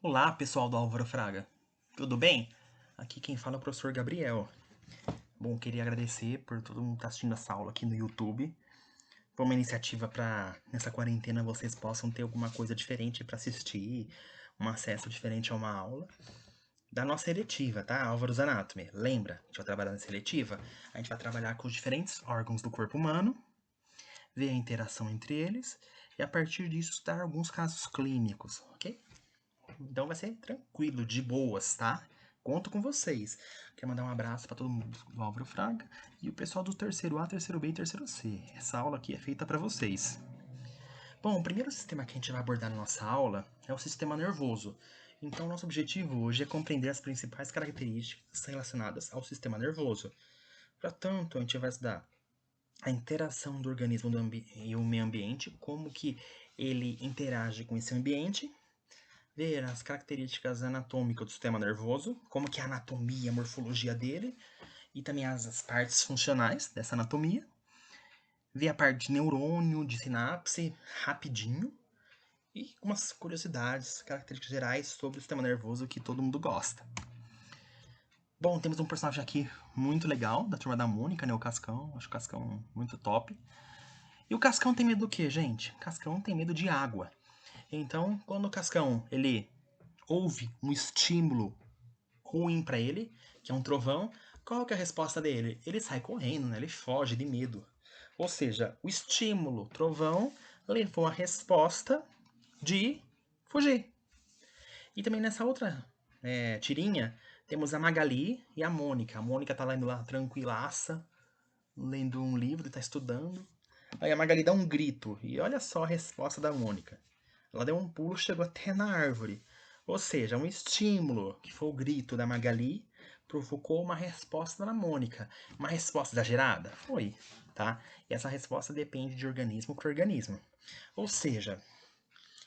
Olá, pessoal do Álvaro Fraga. Tudo bem? Aqui quem fala é o professor Gabriel. Bom, queria agradecer por todo mundo estar assistindo essa aula aqui no YouTube. Foi uma iniciativa para, nessa quarentena, vocês possam ter alguma coisa diferente para assistir, um acesso diferente a uma aula. Da nossa eletiva, tá? Álvaro's Anatomy. Lembra? A gente vai trabalhar nessa eletiva. A gente vai trabalhar com os diferentes órgãos do corpo humano, ver a interação entre eles e, a partir disso, estudar alguns casos clínicos, ok? Então vai ser tranquilo, de boas, tá? Conto com vocês. Quero mandar um abraço para todo mundo do Álvaro Fraga e o pessoal do terceiro A, terceiro B e terceiro C. Essa aula aqui é feita para vocês. Bom, o primeiro sistema que a gente vai abordar na nossa aula é o sistema nervoso. Então, nosso objetivo hoje é compreender as principais características relacionadas ao sistema nervoso. Portanto, a gente vai estudar a interação do organismo e o meio ambiente, como que ele interage com esse ambiente, ver as características anatômicas do sistema nervoso, como que é a anatomia, a morfologia dele, e também as partes funcionais dessa anatomia. Ver a parte de neurônio, de sinapse, rapidinho. E umas curiosidades, características gerais sobre o sistema nervoso que todo mundo gosta. Bom, temos um personagem aqui muito legal, da Turma da Mônica, né? O Cascão. Acho o Cascão muito top. E o Cascão tem medo do quê, gente? O Cascão tem medo de água. Então, quando o Cascão, ele ouve um estímulo ruim para ele, que é um trovão, qual que é a resposta dele? Ele sai correndo, né? Ele foge de medo. Ou seja, o estímulo trovão levou a resposta de fugir. E também nessa outra tirinha, temos a Magali e a Mônica. A Mônica tá lendo lá tranquilaça, lendo um livro, tá estudando. Aí a Magali dá um grito, e olha só a resposta da Mônica. Ela deu um pulo, chegou até na árvore. Ou seja, um estímulo, que foi o grito da Magali, provocou uma resposta da Mônica. Uma resposta exagerada? Foi, tá? E essa resposta depende de organismo para organismo. Ou seja,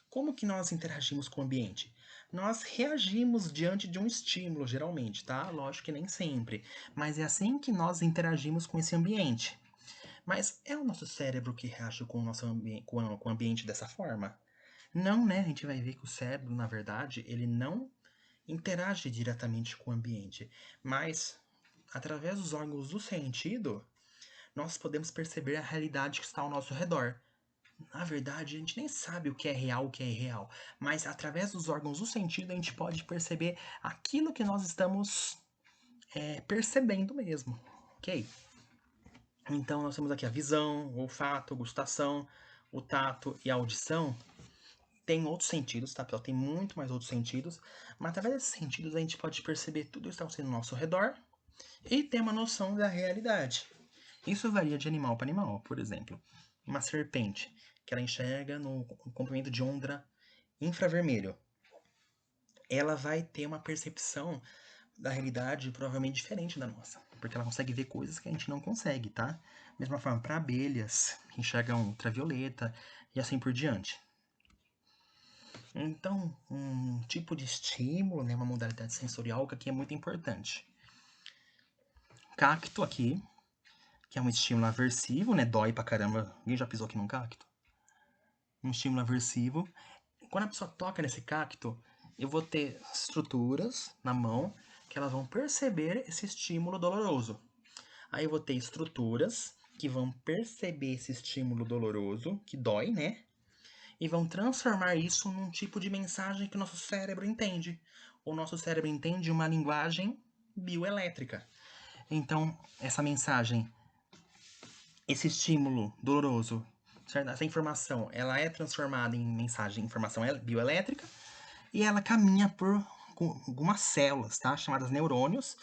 como que nós interagimos com o ambiente? Nós reagimos diante de um estímulo, geralmente, tá? Lógico que nem sempre. Mas é assim que nós interagimos com esse ambiente. Mas é o nosso cérebro que reage com o nosso com o ambiente dessa forma? Não, né? A gente vai ver que o cérebro, na verdade, ele não interage diretamente com o ambiente, mas através dos órgãos do sentido, nós podemos perceber a realidade que está ao nosso redor. Na verdade, a gente nem sabe o que é real, o que é irreal, mas através dos órgãos do sentido a gente pode perceber aquilo que nós estamos percebendo mesmo, ok? Então nós temos aqui a visão, o olfato, a gustação, o tato e a audição. Tem outros sentidos, tá, pessoal? Tem muito mais outros sentidos, mas através desses sentidos a gente pode perceber tudo que está acontecendo ao nosso redor e ter uma noção da realidade. Isso varia de animal para animal. Por exemplo, uma serpente, que ela enxerga no comprimento de onda infravermelho. Ela vai ter uma percepção da realidade provavelmente diferente da nossa, porque ela consegue ver coisas que a gente não consegue, tá? Mesma forma para abelhas, que enxergam ultravioleta e assim por diante. Então, um tipo de estímulo, né, uma modalidade sensorial que aqui é muito importante. Cacto aqui, que é um estímulo aversivo, né, dói pra caramba. Alguém já pisou aqui num cacto? Um estímulo aversivo. Quando a pessoa toca nesse cacto, eu vou ter estruturas na mão que elas vão perceber esse estímulo doloroso. Aí eu vou ter estruturas que vão perceber esse estímulo doloroso, que dói, né? E vão transformar isso num tipo de mensagem que o nosso cérebro entende. O nosso cérebro entende uma linguagem bioelétrica. Então, essa mensagem, esse estímulo doloroso, certo? Essa informação, ela é transformada em mensagem, informação bioelétrica, e ela caminha por algumas células, tá? Chamadas neurônios,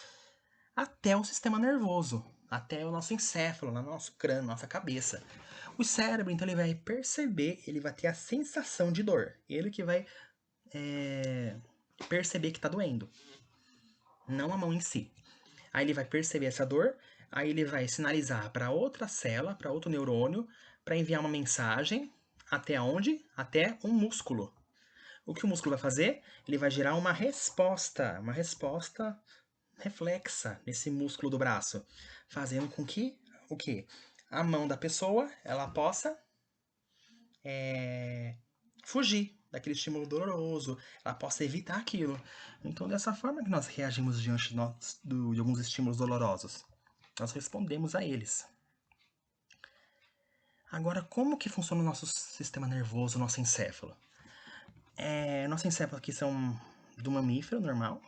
até o sistema nervoso, até o nosso encéfalo, no nosso crânio, nossa cabeça. O cérebro, então, ele vai perceber, ele vai ter a sensação de dor. Ele que vai perceber que está doendo, não a mão em si. Aí ele vai perceber essa dor, aí ele vai sinalizar para outra célula, para outro neurônio, para enviar uma mensagem até onde? Até um músculo. O que o músculo vai fazer? Ele vai gerar uma resposta reflexa nesse músculo do braço, fazendo com que o quê? A mão da pessoa ela possa fugir, daquele estímulo doloroso, ela possa evitar aquilo. Então, dessa forma que nós reagimos diante de alguns estímulos dolorosos, nós respondemos a eles. Agora, como que funciona o nosso sistema nervoso, o nosso encéfalo? Nosso encéfalo aqui são do mamífero normal.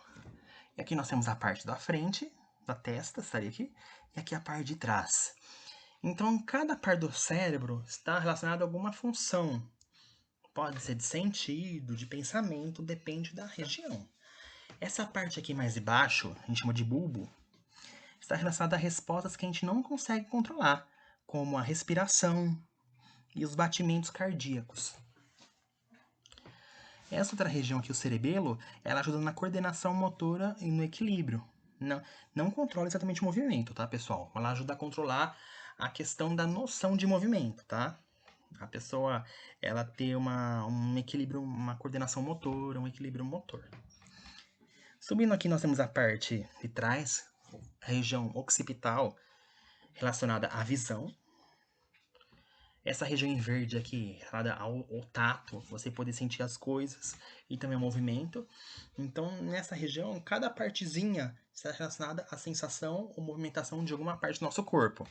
E aqui nós temos a parte da frente, da testa, estaria aqui, e aqui a parte de trás. Então, cada parte do cérebro está relacionada a alguma função. Pode ser de sentido, de pensamento, depende da região. Essa parte aqui mais embaixo, a gente chama de bulbo, está relacionada a respostas que a gente não consegue controlar, como a respiração e os batimentos cardíacos. Essa outra região aqui, o cerebelo, ela ajuda na coordenação motora e no equilíbrio. Não controla exatamente o movimento, tá, pessoal? Ela ajuda a controlar a questão da noção de movimento, tá? A pessoa, ela ter um equilíbrio, uma coordenação motora, um equilíbrio motor. Subindo aqui, nós temos a parte de trás, a região occipital, relacionada à visão. Essa região em verde aqui, relacionada ao tato, você poder sentir as coisas e também ao movimento. Então, nessa região, cada partezinha está relacionada à sensação ou movimentação de alguma parte do nosso corpo.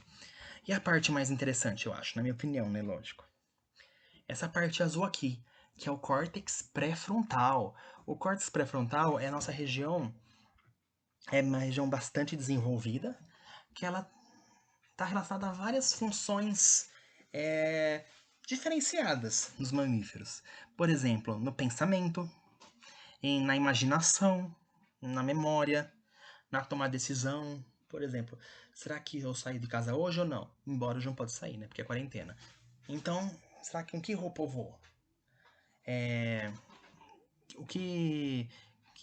E a parte mais interessante, eu acho, na minha opinião, né, lógico. Essa parte azul aqui, que é o córtex pré-frontal. O córtex pré-frontal é a nossa região, é uma região bastante desenvolvida, que ela está relacionada a várias funções diferenciadas nos mamíferos. Por exemplo, no pensamento, na imaginação, na memória, na tomada de decisão. Por exemplo, será que eu saio de casa hoje ou não? Embora hoje não pode sair, né? Porque é quarentena. Então, será que com que roupa eu vou? Que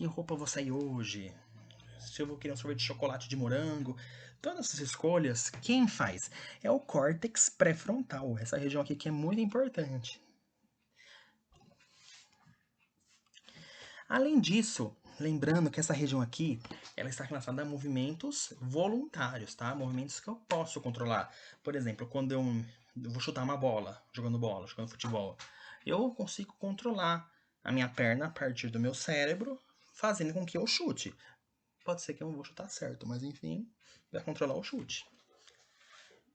roupa eu vou sair hoje? Se eu vou querer um sorvete de chocolate de morango. Todas essas escolhas, quem faz? É o córtex pré-frontal, essa região aqui que é muito importante. Além disso, lembrando que essa região aqui, ela está relacionada a movimentos voluntários, tá? Movimentos que eu posso controlar. Por exemplo, quando eu vou chutar uma bola, jogando futebol, eu consigo controlar a minha perna a partir do meu cérebro, fazendo com que eu chute. Pode ser que eu não vou chutar certo, mas enfim, vai controlar o chute.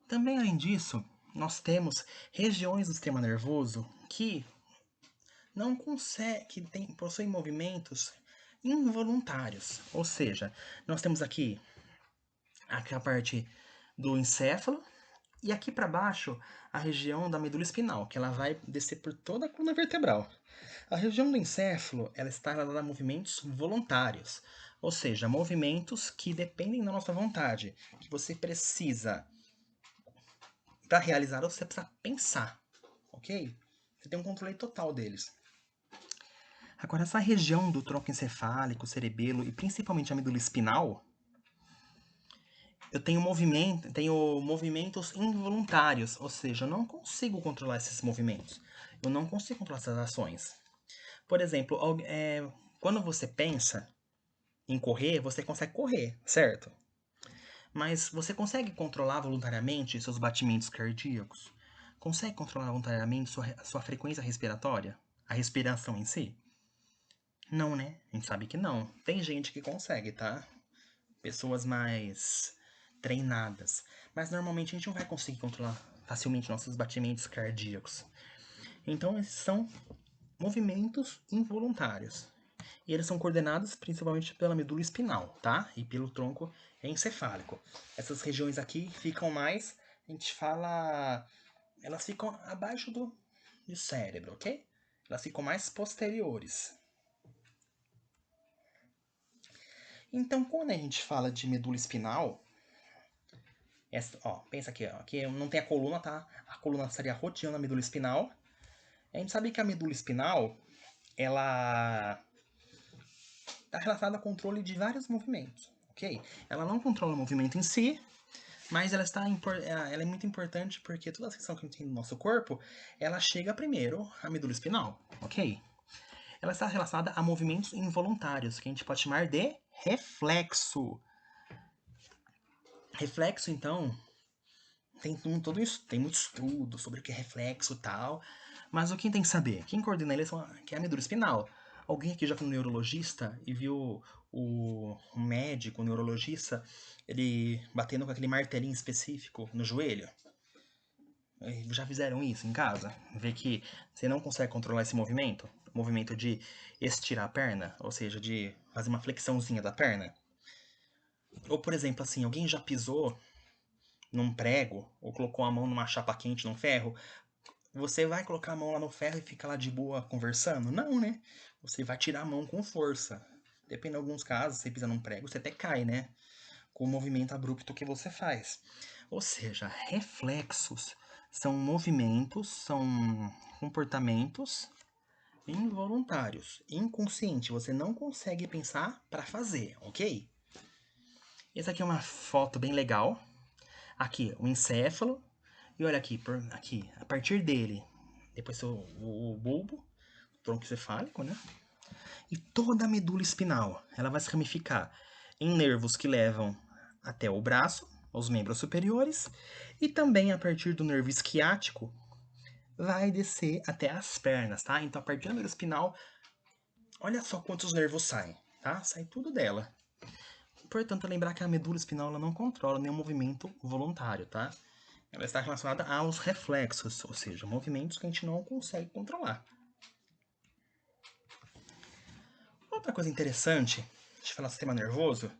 Também, além disso, nós temos regiões do sistema nervoso que não conseguem, possuem movimentos involuntários. Ou seja, nós temos aqui a parte do encéfalo e aqui para baixo a região da medula espinal, que ela vai descer por toda a coluna vertebral. A região do encéfalo, ela está relacionada a movimentos voluntários, ou seja, movimentos que dependem da nossa vontade, que você precisa, para realizar, você precisa pensar, ok? Você tem um controle total deles. Agora, essa região do tronco encefálico, cerebelo e principalmente a medula espinal, eu tenho movimentos involuntários, ou seja, eu não consigo controlar esses movimentos. Eu não consigo controlar essas ações. Por exemplo, quando você pensa em correr, você consegue correr, certo? Mas você consegue controlar voluntariamente seus batimentos cardíacos? Consegue controlar voluntariamente sua frequência respiratória? A respiração em si? Não, né? A gente sabe que não. Tem gente que consegue, tá? Pessoas mais treinadas. Mas normalmente a gente não vai conseguir controlar facilmente nossos batimentos cardíacos. Então, esses são movimentos involuntários. E eles são coordenados principalmente pela medula espinal, tá? E pelo tronco encefálico. Essas regiões aqui ficam mais, a gente fala, elas ficam abaixo do cérebro, ok? Elas ficam mais posteriores. Então, quando a gente fala de medula espinal, pensa aqui, que não tem a coluna, tá? A coluna estaria rodeando a medula espinal. A gente sabe que a medula espinal, ela está relacionada ao controle de vários movimentos, ok? Ela não controla o movimento em si, mas ela é muito importante porque toda a sensação que a gente tem no nosso corpo, ela chega primeiro à medula espinal, ok? Ela está relacionada a movimentos involuntários, que a gente pode chamar de reflexo. Reflexo, então, tem muito estudo sobre o que é reflexo e tal, Mas o que tem que saber? Quem coordena eles que é a medula espinal. Alguém aqui já foi no neurologista e viu o médico, o neurologista, ele batendo com aquele martelinho específico no joelho? Já fizeram isso em casa? Vê que você não consegue controlar esse movimento? O movimento de estirar a perna, ou seja, de fazer uma flexãozinha da perna? Ou, por exemplo, assim, alguém já pisou num prego ou colocou a mão numa chapa quente, num ferro? Você vai colocar a mão lá no ferro e fica lá de boa conversando? Não, né? Você vai tirar a mão com força. Depende de alguns casos, você pisa num prego, você até cai, né? Com o movimento abrupto que você faz. Ou seja, reflexos são movimentos, são comportamentos involuntários, inconsciente. Você não consegue pensar para fazer, ok? Essa aqui é uma foto bem legal. Aqui, o encéfalo. E olha aqui, aqui a partir dele, depois o bulbo, tronco cefálico, né? E toda a medula espinal, ela vai se ramificar em nervos que levam até o braço, os membros superiores, e também a partir do nervo esquiático, vai descer até as pernas, tá? Então, a partir da medula espinal, olha só quantos nervos saem, tá? Sai tudo dela. Portanto, lembrar que a medula espinal ela não controla nenhum movimento voluntário, tá? Ela está relacionada aos reflexos, ou seja, movimentos que a gente não consegue controlar. Outra coisa interessante de falar do sistema nervoso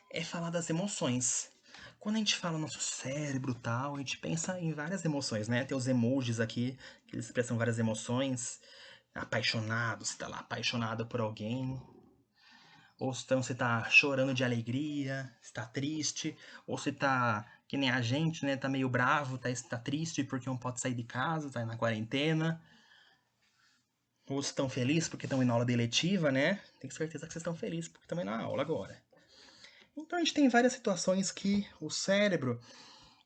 é falar das emoções. Quando a gente fala nosso cérebro tal, a gente pensa em várias emoções, né? Tem os emojis aqui, que eles expressam várias emoções. Apaixonado, você tá lá apaixonado por alguém. Ou então você tá chorando de alegria, está triste. Ou você tá, que nem a gente, né? Tá meio bravo, tá triste porque não pode sair de casa, tá na quarentena. Ou estão felizes porque estão indo na aula de eletiva, né? Tenho certeza que vocês estão felizes porque estão indo na aula agora. Então a gente tem várias situações que o cérebro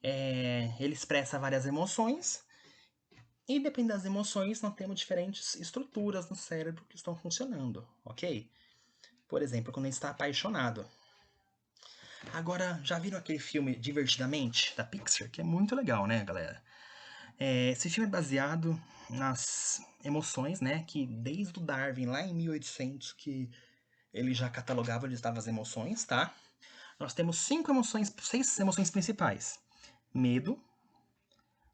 ele expressa várias emoções e dependendo das emoções nós temos diferentes estruturas no cérebro que estão funcionando, ok? Por exemplo, quando a gente está apaixonado. Agora, já viram aquele filme Divertidamente, da Pixar? Que é muito legal, né, galera? Esse filme é baseado nas emoções, né? Que desde o Darwin, lá em 1800, que ele já catalogava onde estavam as emoções, tá? Nós temos 6 emoções principais: medo,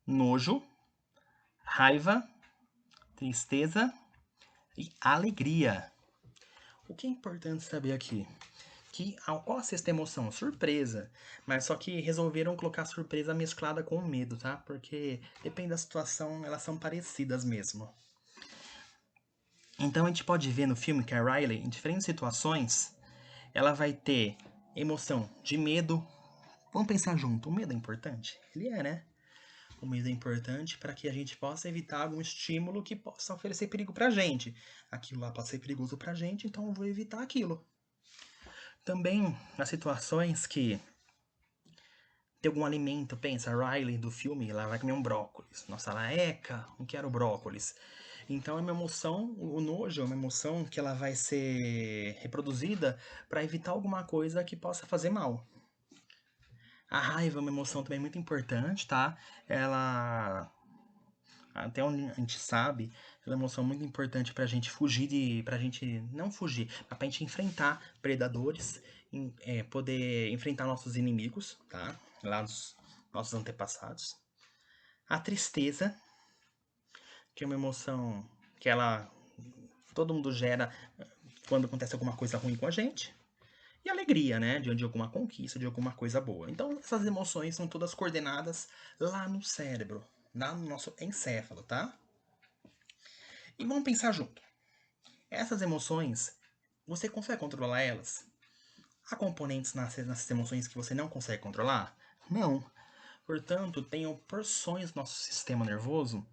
nojo, raiva, tristeza e alegria. O que é importante saber aqui? Que qual a sexta emoção? Surpresa. Mas só que resolveram colocar surpresa mesclada com medo, tá? Porque depende da situação, elas são parecidas mesmo. Então a gente pode ver no filme que a Riley, em diferentes situações, ela vai ter emoção de medo. Vamos pensar junto, o medo é importante? Ele é, né? O medo é importante para que a gente possa evitar algum estímulo que possa oferecer perigo pra gente. Aquilo lá pode ser perigoso pra gente, então eu vou evitar aquilo. Também as situações que tem algum alimento, pensa, a Riley do filme, ela vai comer um brócolis. Nossa, ela eca, não quero brócolis. Então é uma emoção, o nojo é uma emoção que ela vai ser reproduzida para evitar alguma coisa que possa fazer mal. A raiva é uma emoção também muito importante, tá? Ela, até onde a gente sabe, ela é uma emoção muito importante pra gente fugir pra gente não fugir, mas pra gente enfrentar predadores, poder enfrentar nossos inimigos, tá? Lá dos nossos antepassados. A tristeza, que é uma emoção que ela todo mundo gera quando acontece alguma coisa ruim com a gente. E alegria, né? De alguma conquista, de alguma coisa boa. Então, essas emoções são todas coordenadas lá no cérebro, lá no nosso encéfalo, tá? E vamos pensar junto. Essas emoções, você consegue controlar elas? Há componentes nessas emoções que você não consegue controlar? Não. Portanto, tem porções do nosso sistema nervoso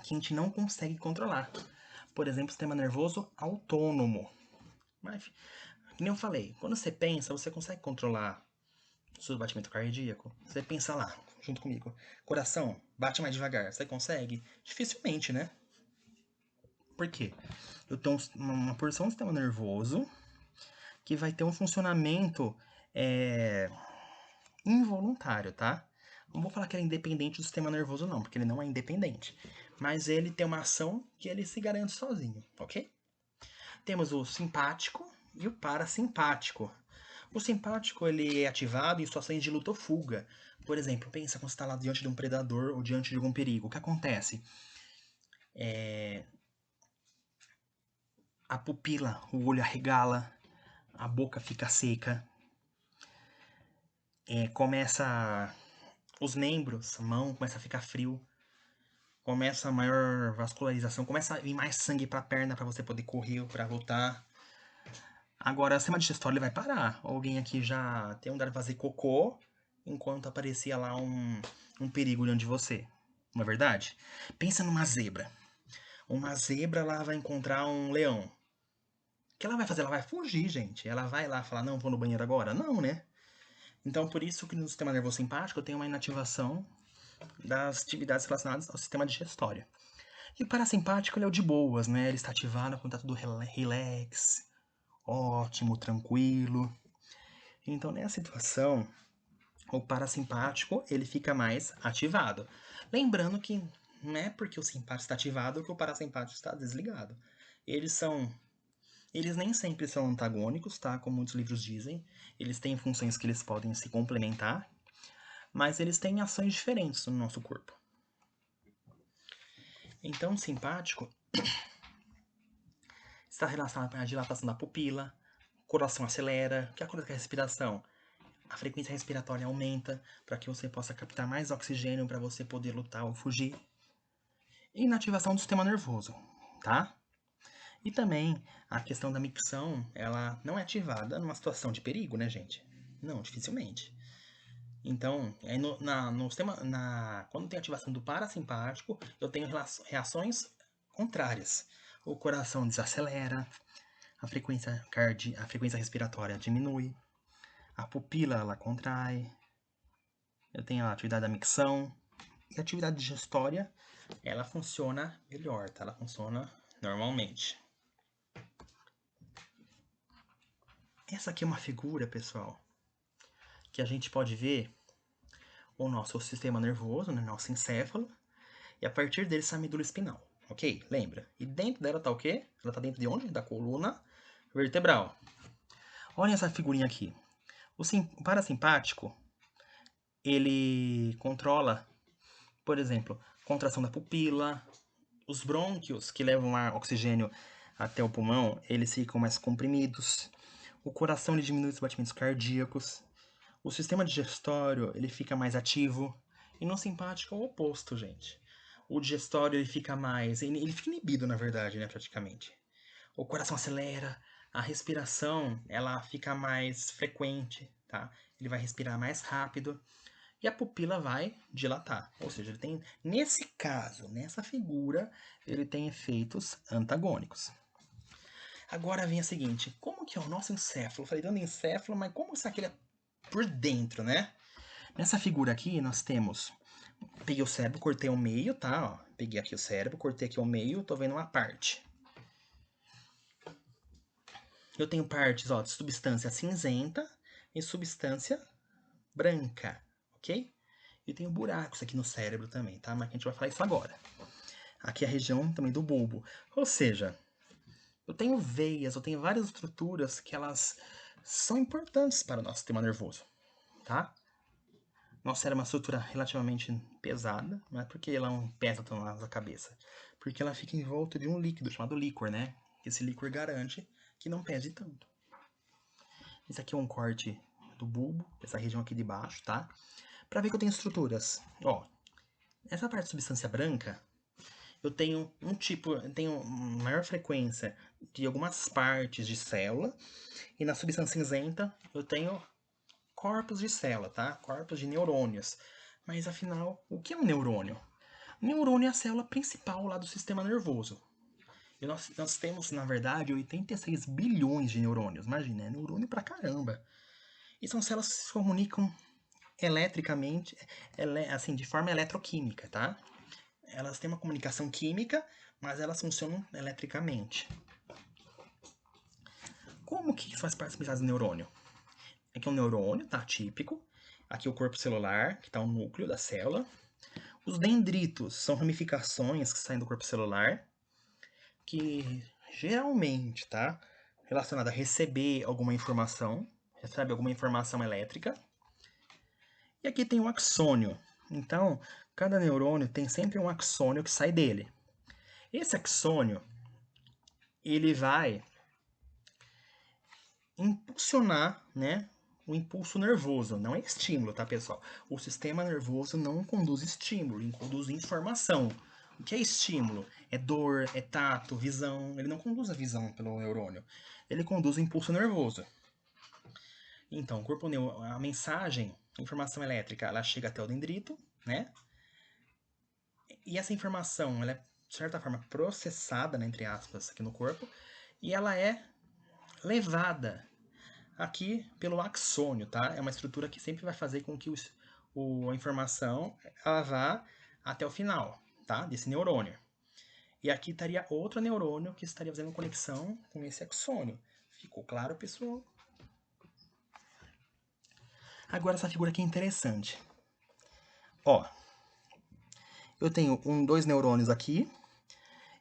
que a gente não consegue controlar. Por exemplo, o sistema nervoso autônomo. Mas, como eu falei, quando você pensa, você consegue controlar o seu batimento cardíaco? Você pensa lá, junto comigo. Coração, bate mais devagar. Você consegue? Dificilmente, né? Por quê? Eu tenho uma porção do sistema nervoso que vai ter um funcionamento involuntário, tá? Não vou falar que ele é independente do sistema nervoso, não, porque ele não é independente. mas ele tem uma ação que ele se garante sozinho, ok? Temos o simpático e o parasimpático. O simpático ele é ativado em situações de luta ou fuga. Por exemplo, pensa quando você está lá diante de um predador ou diante de algum perigo. O que acontece? A pupila, o olho arregala, a boca fica seca, começa os membros, a mão começa a ficar frio, começa a maior vascularização, começa a vir mais sangue para a perna para você poder correr, para lutar. Agora, o sistema digestório ele vai parar. Alguém aqui já tem vontade de fazer cocô enquanto aparecia lá um perigo diante de você. Não é verdade? Pensa numa zebra. Uma zebra lá vai encontrar um leão. O que ela vai fazer? Ela vai fugir, gente. Ela vai lá falar, não, vou no banheiro agora? Não, né? Então, por isso que no sistema nervoso simpático tem uma inativação das atividades relacionadas ao sistema digestório. E o parasimpático ele é o de boas, né? Ele está ativado quando está tudo relax, ótimo, tranquilo. Então, nessa situação, o parasimpático ele fica mais ativado. Lembrando que não é porque o simpático está ativado que o parasimpático está desligado. Eles nem sempre são antagônicos, tá? Como muitos livros dizem. Eles têm funções que eles podem se complementar, mas eles têm ações diferentes no nosso corpo. Então, o simpático está relacionado com a dilatação da pupila, o coração acelera. O que acontece com a respiração? A frequência respiratória aumenta para que você possa captar mais oxigênio para você poder lutar ou fugir. E inativação do sistema nervoso, tá? E também a questão da micção, ela não é ativada numa situação de perigo, né, gente? Não, dificilmente. Então, quando tem ativação do parasimpático, eu tenho reações contrárias. O coração desacelera, a frequência respiratória diminui, a pupila ela contrai, eu tenho a atividade da micção, e a atividade digestória ela funciona melhor, tá? Ela funciona normalmente. Essa aqui é uma figura, pessoal, que a gente pode ver o nosso sistema nervoso, né, nosso encéfalo, e a partir dele essa medula espinal, ok? Lembra? E dentro dela tá o quê? Ela tá dentro de onde? Da coluna vertebral. Olha essa figurinha aqui. O parasimpático, ele controla, por exemplo, contração da pupila, os brônquios que levam ar, oxigênio até o pulmão, eles ficam mais comprimidos. O coração ele diminui os batimentos cardíacos. O sistema digestório ele fica mais ativo. E no simpático é o oposto, gente. O digestório ele fica mais... Ele fica inibido, na verdade, né, praticamente. O coração acelera. A respiração ela fica mais frequente, tá? Ele vai respirar mais rápido. E a pupila vai dilatar. Ou seja, ele tem, nesse caso, nessa figura, ele tem efeitos antagônicos. Agora vem a seguinte, como que é o nosso encéfalo? Eu falei dando encéfalo, mas como será que ele é por dentro, né? Nessa figura aqui, nós temos... Peguei o cérebro, cortei ao meio, tá? Ó, peguei aqui o cérebro, cortei aqui ao meio, tô vendo uma parte. Eu tenho partes, ó, de substância cinzenta e substância branca, ok? E tenho buracos aqui no cérebro também, tá? Mas a gente vai falar isso agora. Aqui é a região também do bulbo. Ou seja, eu tenho veias, eu tenho várias estruturas que elas são importantes para o nosso sistema nervoso, tá? Nosso cérebro é uma estrutura relativamente pesada, não é porque ela não pesa tão na cabeça, porque ela fica em volta de um líquido chamado líquor, né? Esse líquor garante que não pese tanto. Esse aqui é um corte do bulbo, essa região aqui de baixo, tá? Para ver que eu tenho estruturas. Ó, essa parte de substância branca, eu tenho tenho maior frequência de algumas partes de célula, e na substância cinzenta eu tenho corpos de célula, tá? Corpos de neurônios. Mas afinal, o que é um neurônio? O neurônio é a célula principal lá do sistema nervoso. E nós temos, na verdade, 86 bilhões de neurônios. Imagina, é neurônio pra caramba. E são células que se comunicam eletricamente, assim, de forma eletroquímica, tá? Elas têm uma comunicação química, mas elas funcionam eletricamente. Como que isso faz parte do neurônio? Aqui é um neurônio, tá? Típico. Aqui é o corpo celular, que está o núcleo da célula. Os dendritos são ramificações que saem do corpo celular, que geralmente, tá? Relacionada a receber alguma informação, recebe alguma informação elétrica. E aqui tem um axônio. Então, cada neurônio tem sempre um axônio que sai dele. Esse axônio, ele vai impulsionar, né, o impulso nervoso. Não é estímulo, tá, pessoal? O sistema nervoso não conduz estímulo, ele conduz informação. O que é estímulo? É dor, é tato, visão. Ele não conduz a visão pelo neurônio. Ele conduz o impulso nervoso. Então, a mensagem, a informação elétrica, ela chega até o dendrito, né? E essa informação, ela é, de certa forma, processada, né, entre aspas, aqui no corpo, e ela é levada aqui pelo axônio, tá? É uma estrutura que sempre vai fazer com que a informação ela vá até o final, tá? Desse neurônio. E aqui estaria outro neurônio que estaria fazendo conexão com esse axônio. Ficou claro, pessoal? Agora essa figura aqui é interessante. Ó, eu tenho dois neurônios aqui.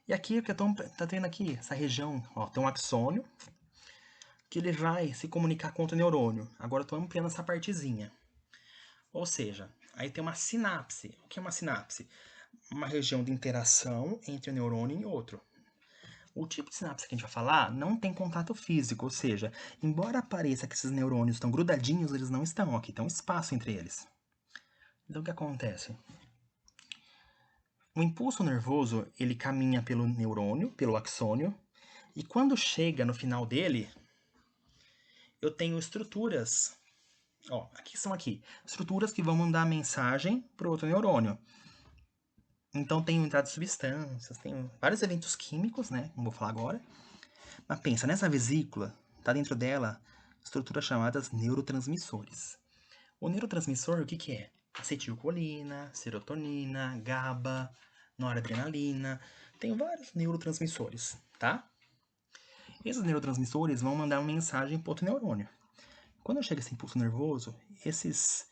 E aqui, o que tá tendo aqui, essa região, ó, tem um axônio, que ele vai se comunicar com outro neurônio. Agora eu estou ampliando essa partezinha. Ou seja, aí tem uma sinapse. O que é uma sinapse? Uma região de interação entre um neurônio e outro. O tipo de sinapse que a gente vai falar não tem contato físico, ou seja, embora pareça que esses neurônios estão grudadinhos, eles não estão, aqui tem um espaço entre eles. Então o que acontece? O impulso nervoso, ele caminha pelo neurônio, pelo axônio, e quando chega no final dele, eu tenho estruturas. Ó, aqui são estruturas que vão mandar mensagem para o outro neurônio. Então tem entrada de substâncias, tem vários eventos químicos, né? Não vou falar agora. Mas pensa, nessa vesícula, tá dentro dela estruturas chamadas neurotransmissores. O neurotransmissor, o que que é? Acetilcolina, serotonina, GABA, noradrenalina. Tem vários neurotransmissores, tá? Esses neurotransmissores vão mandar uma mensagem para outro neurônio. Quando chega esse impulso nervoso, esses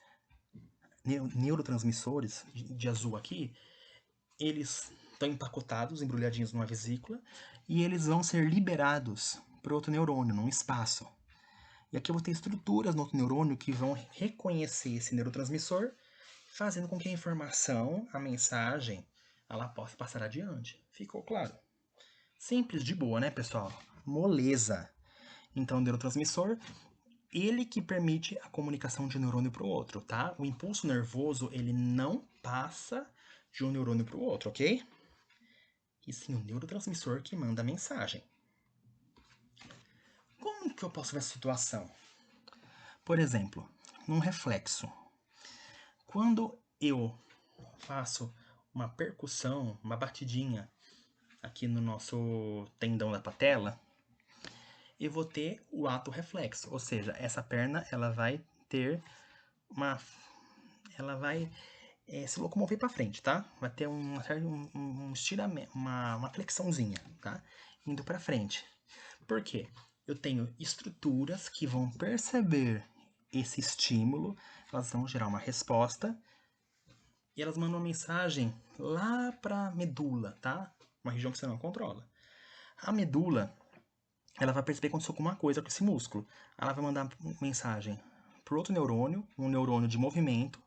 neurotransmissores de azul aqui, eles estão empacotados, embrulhadinhos numa vesícula, e eles vão ser liberados para outro neurônio, num espaço. E aqui eu vou ter estruturas no outro neurônio que vão reconhecer esse neurotransmissor, fazendo com que a informação, a mensagem, ela possa passar adiante. Ficou claro? Simples, de boa, né, pessoal? Moleza. Então, o neurotransmissor, ele que permite a comunicação de um neurônio para o outro, tá? O impulso nervoso, ele não passa de um neurônio para o outro, ok? E sim o neurotransmissor que manda a mensagem. Como que eu posso ver essa situação? Por exemplo, num reflexo. Quando eu faço uma percussão, uma batidinha aqui no nosso tendão da patela, eu vou ter o ato reflexo, ou seja, essa perna ela vai ter ela vai se locomover para frente, tá? Vai ter um estiramento, uma flexãozinha, tá? Indo para frente. Por quê? Eu tenho estruturas que vão perceber esse estímulo, elas vão gerar uma resposta e elas mandam uma mensagem lá para medula, tá? Uma região que você não controla. A medula, ela vai perceber que aconteceu alguma coisa com esse músculo. Ela vai mandar mensagem para outro neurônio, um neurônio de movimento,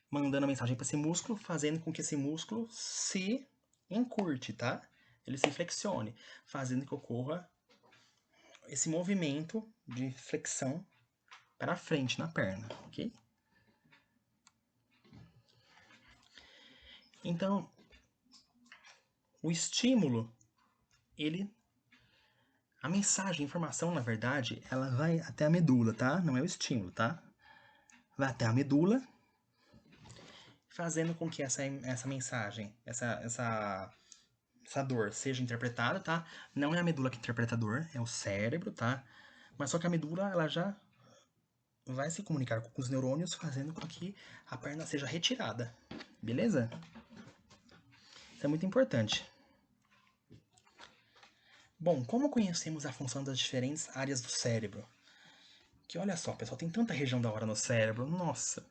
mandando a mensagem para esse músculo, fazendo com que esse músculo se encurte, tá? Ele se flexione, fazendo que ocorra esse movimento de flexão para frente na perna, ok? Então, o estímulo, a mensagem, a informação, na verdade, ela vai até a medula, tá? Não é o estímulo, tá? Vai até a medula, fazendo com que essa mensagem, essa dor seja interpretada, tá? Não é a medula que interpreta a dor, é o cérebro, tá? Mas só que a medula, ela já vai se comunicar com os neurônios, fazendo com que a perna seja retirada, beleza? Isso é muito importante. Bom, como conhecemos a função das diferentes áreas do cérebro? Que olha só, pessoal, tem tanta região da hora no cérebro, nossa.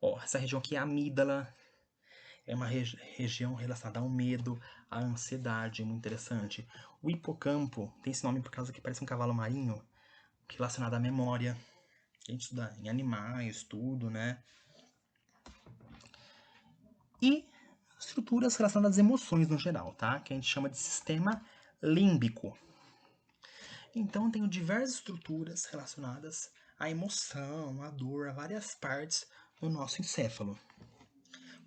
Ó, essa região aqui é a amígdala. É uma região relacionada ao medo, à ansiedade, muito interessante. O hipocampo tem esse nome por causa que parece um cavalo marinho, relacionado à memória. A gente estuda em animais, tudo, né? E estruturas relacionadas às emoções no geral, tá? Que a gente chama de sistema límbico. Então, tenho diversas estruturas relacionadas à emoção, à dor, a várias partes do nosso encéfalo.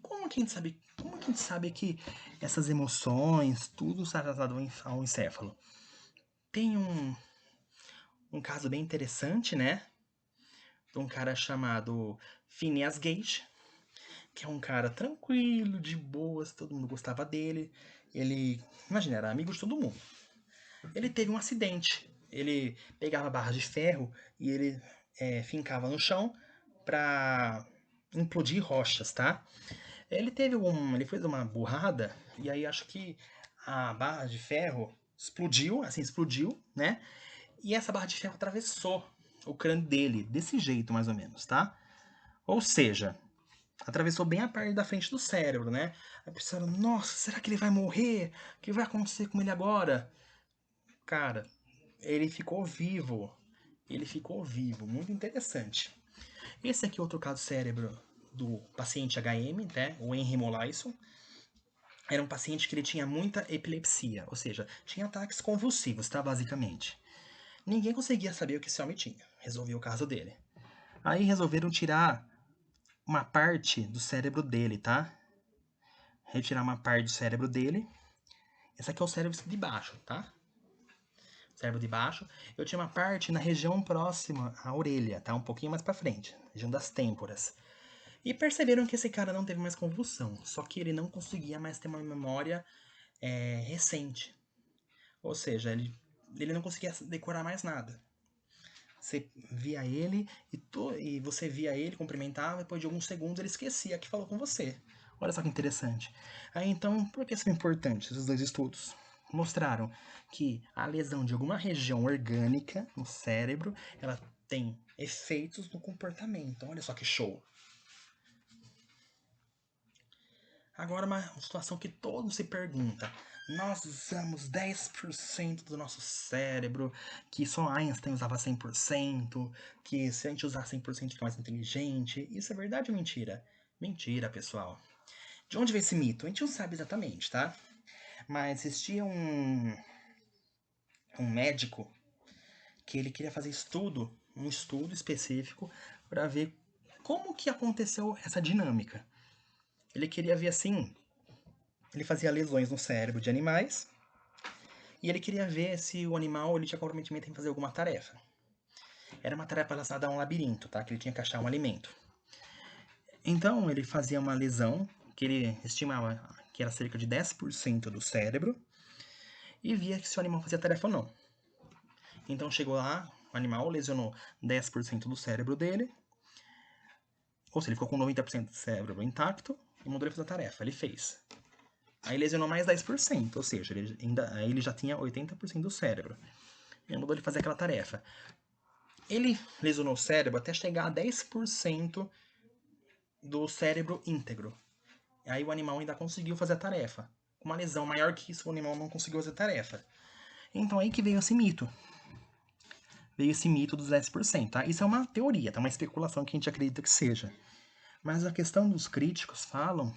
Como que a gente sabe que essas emoções, tudo está relacionado ao encéfalo? Tem um caso bem interessante, né? De um cara chamado Phineas Gage, que é um cara tranquilo, de boas, todo mundo gostava dele. Ele, imagina, era amigo de todo mundo. Ele teve um acidente. Ele pegava barras de ferro e ele fincava no chão para implodir rochas, tá? Ele fez uma burrada e aí acho que a barra de ferro explodiu, né? E essa barra de ferro atravessou o crânio dele, desse jeito mais ou menos, tá? Ou seja, atravessou bem a parte da frente do cérebro, né? Aí pensaram, nossa, será que ele vai morrer? O que vai acontecer com ele agora? Cara, ele ficou vivo. Ele ficou vivo, muito interessante. Esse aqui é outro caso cérebro do paciente HM, né? O Henry Molaison. Era um paciente que ele tinha muita epilepsia, ou seja, tinha ataques convulsivos, tá? Basicamente. Ninguém conseguia saber o que esse homem tinha. Resolveu o caso dele. Aí resolveram tirar uma parte do cérebro dele, tá? Retirar uma parte do cérebro dele. Esse aqui é o cérebro de baixo, tá? Cérebro de baixo. Eu tinha uma parte na região próxima à orelha, tá? Um pouquinho mais pra frente, região das têmporas. E perceberam que esse cara não teve mais convulsão, só que ele não conseguia mais ter uma memória recente. Ou seja, ele não conseguia decorar mais nada. Você via ele e você via ele, cumprimentava, e depois de alguns segundos ele esquecia que falou com você. Olha só que interessante. Aí então, por que são importantes esses dois estudos? Mostraram que a lesão de alguma região orgânica no cérebro, ela tem efeitos no comportamento. Olha só que show. Agora uma situação que todo se pergunta. Nós usamos 10% do nosso cérebro, que só Einstein usava 100%, que se a gente usar 100% fica mais inteligente. Isso é verdade ou mentira? Mentira, pessoal. De onde veio esse mito? A gente não sabe exatamente, tá? Mas existia um médico que ele queria fazer um estudo específico para ver como que aconteceu essa dinâmica. Ele queria ver assim, ele fazia lesões no cérebro de animais e ele queria ver se o animal ele tinha comprometimento em fazer alguma tarefa. Era uma tarefa relacionada a um labirinto, tá? Que ele tinha que achar um alimento. Então ele fazia uma lesão que ele estimava que era cerca de 10% do cérebro e via se o animal fazia tarefa ou não. Então chegou lá, o animal lesionou 10% do cérebro dele, ou seja, ele ficou com 90% do cérebro intacto e mandou ele fazer a tarefa. Ele fez. Aí lesionou mais 10%, ou seja, aí ele já tinha 80% do cérebro. Ele mandou ele fazer aquela tarefa. Ele lesionou o cérebro até chegar a 10% do cérebro íntegro. Aí o animal ainda conseguiu fazer a tarefa. Com uma lesão maior que isso, o animal não conseguiu fazer a tarefa. Então aí que veio esse mito. Veio esse mito dos 10%, tá? Isso é uma teoria, tá? Uma especulação que a gente acredita que seja. Mas a questão dos críticos falam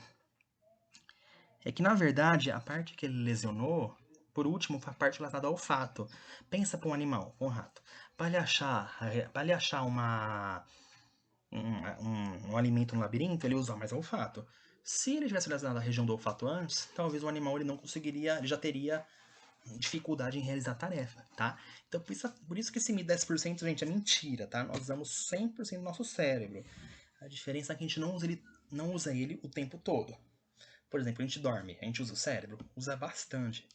é que, na verdade, a parte que ele lesionou, por último, foi a parte relacionada ao olfato. Pensa para um animal, um rato. Para ele achar um alimento no labirinto, ele usa mais olfato. Se ele tivesse lesionado a região do olfato antes, talvez o animal ele não conseguiria, ele já teria dificuldade em realizar a tarefa, tá? Então, por isso que esse 10%, gente, é mentira, tá? Nós usamos 100% do nosso cérebro. A diferença é que a gente não usa ele o tempo todo. Por exemplo, a gente dorme, a gente usa o cérebro? Usa bastante.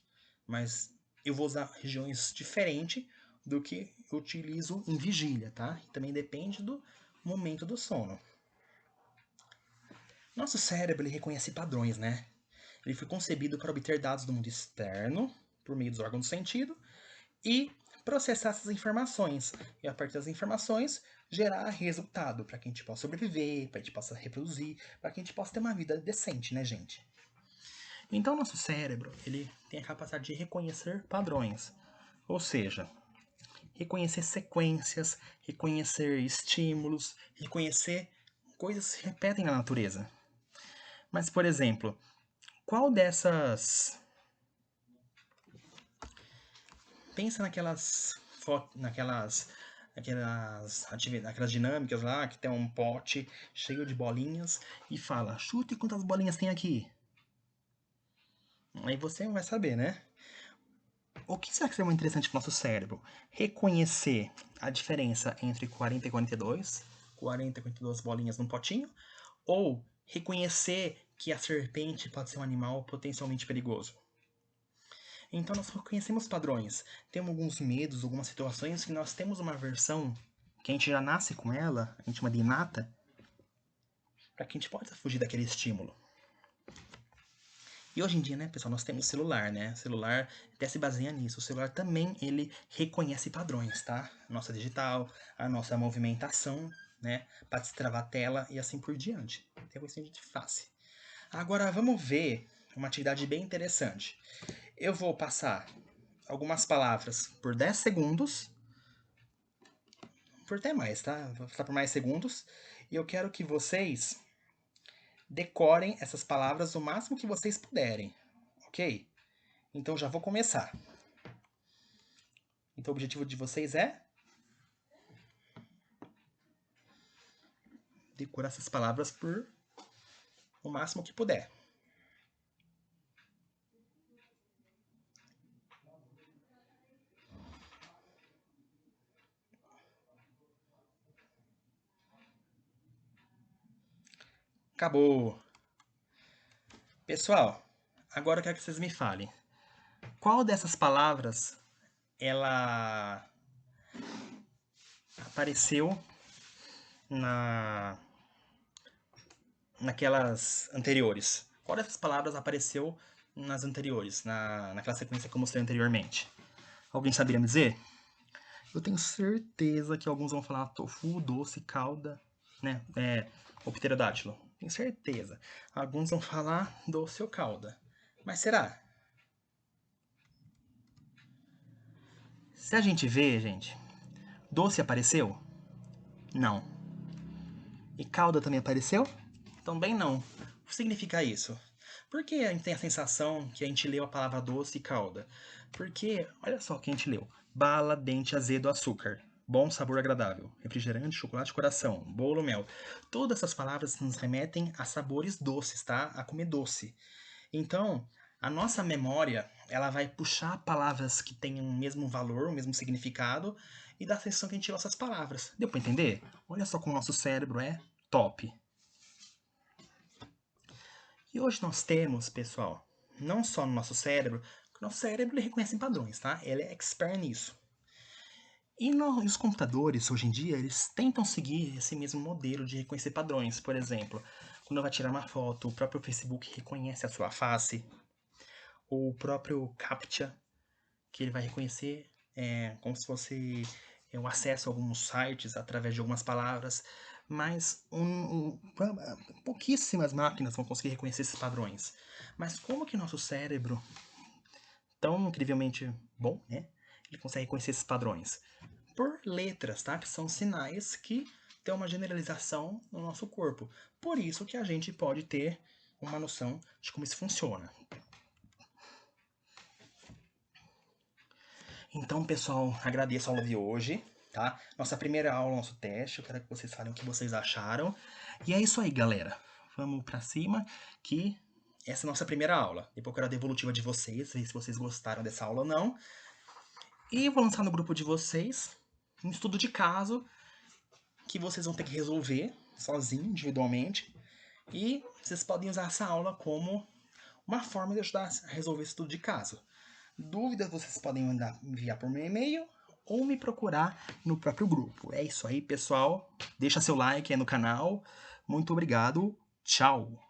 Mas eu vou usar regiões diferentes do que eu utilizo em vigília, tá? E também depende do momento do sono. Nosso cérebro ele reconhece padrões, né? Ele foi concebido para obter dados do mundo externo, por meio dos órgãos do sentido, e processar essas informações. E a partir das informações, gerar resultado para que a gente possa sobreviver, para que a gente possa reproduzir, para que a gente possa ter uma vida decente, né, gente? Então, nosso cérebro, ele tem a capacidade de reconhecer padrões. Ou seja, reconhecer sequências, reconhecer estímulos, reconhecer coisas que se repetem na natureza. Mas, por exemplo, qual dessas... Pensa naquelas dinâmicas lá, que tem um pote cheio de bolinhas e fala, chute quantas bolinhas tem aqui. Aí você vai saber, né? O que será que seria muito interessante para o nosso cérebro? Reconhecer a diferença entre 40 e 42, 40 e 42 bolinhas num potinho, ou reconhecer que a serpente pode ser um animal potencialmente perigoso. Então nós reconhecemos padrões. Temos alguns medos, algumas situações que nós temos uma versão que a gente já nasce com ela, a gente chama de inata, para que a gente possa fugir daquele estímulo. E hoje em dia, né, pessoal, nós temos celular, né? O celular até se baseia nisso. O celular também, ele reconhece padrões, tá? Nossa digital, a nossa movimentação, né? Para destravar a tela e assim por diante. Reconhecimento de face. Agora, vamos ver uma atividade bem interessante. Eu vou passar algumas palavras por 10 segundos. Por até mais, tá? Vou passar por mais segundos. E eu quero que vocês decorem essas palavras o máximo que vocês puderem. Ok? Então já vou começar. Então o objetivo de vocês é decorar essas palavras por o máximo que puder. Acabou. Pessoal, agora eu quero que vocês me falem. Qual dessas palavras ela apareceu naquelas anteriores? Qual dessas palavras apareceu nas anteriores, naquela sequência que eu mostrei anteriormente? Alguém saberia me dizer? Eu tenho certeza que alguns vão falar tofu, doce, calda, né? Ou pterodátilo. Tenho certeza. Alguns vão falar doce ou calda. Mas será? Se a gente vê, gente, doce apareceu? Não. E calda também apareceu? Também não. O que significa isso? Por que a gente tem a sensação que a gente leu a palavra doce e calda? Porque, olha só o que a gente leu. Bala, dente, azedo, açúcar. Bom, sabor agradável. Refrigerante, chocolate, coração. Bolo, mel. Todas essas palavras nos remetem a sabores doces, tá? A comer doce. Então, a nossa memória, ela vai puxar palavras que têm o mesmo valor, o mesmo significado, e dar a sensação que a gente tirou essas palavras. Deu pra entender? Olha só como o nosso cérebro é top. E hoje nós temos, pessoal, não só no nosso cérebro, que o nosso cérebro ele reconhece padrões, tá? Ele é expert nisso. E os computadores, hoje em dia, eles tentam seguir esse mesmo modelo de reconhecer padrões. Por exemplo, quando vai tirar uma foto, o próprio Facebook reconhece a sua face. Ou o próprio CAPTCHA, que ele vai reconhecer como se fosse o acesso a alguns sites através de algumas palavras. Mas pouquíssimas máquinas vão conseguir reconhecer esses padrões. Mas como que nosso cérebro, tão incrivelmente bom, né? Ele consegue reconhecer esses padrões? Por letras, tá? Que são sinais que têm uma generalização no nosso corpo. Por isso que a gente pode ter uma noção de como isso funciona. Então, pessoal, agradeço a aula de hoje, tá? Nossa primeira aula, nosso teste. Eu quero que vocês falem o que vocês acharam. E é isso aí, galera. Vamos pra cima, que essa é a nossa primeira aula. Depois eu quero a devolutiva de vocês, ver se vocês gostaram dessa aula ou não. E eu vou lançar no grupo de vocês um estudo de caso que vocês vão ter que resolver sozinho, individualmente. E vocês podem usar essa aula como uma forma de ajudar a resolver esse estudo de caso. Dúvidas vocês podem enviar por meu e-mail ou me procurar no próprio grupo. É isso aí, pessoal. Deixa seu like aí no canal. Muito obrigado. Tchau.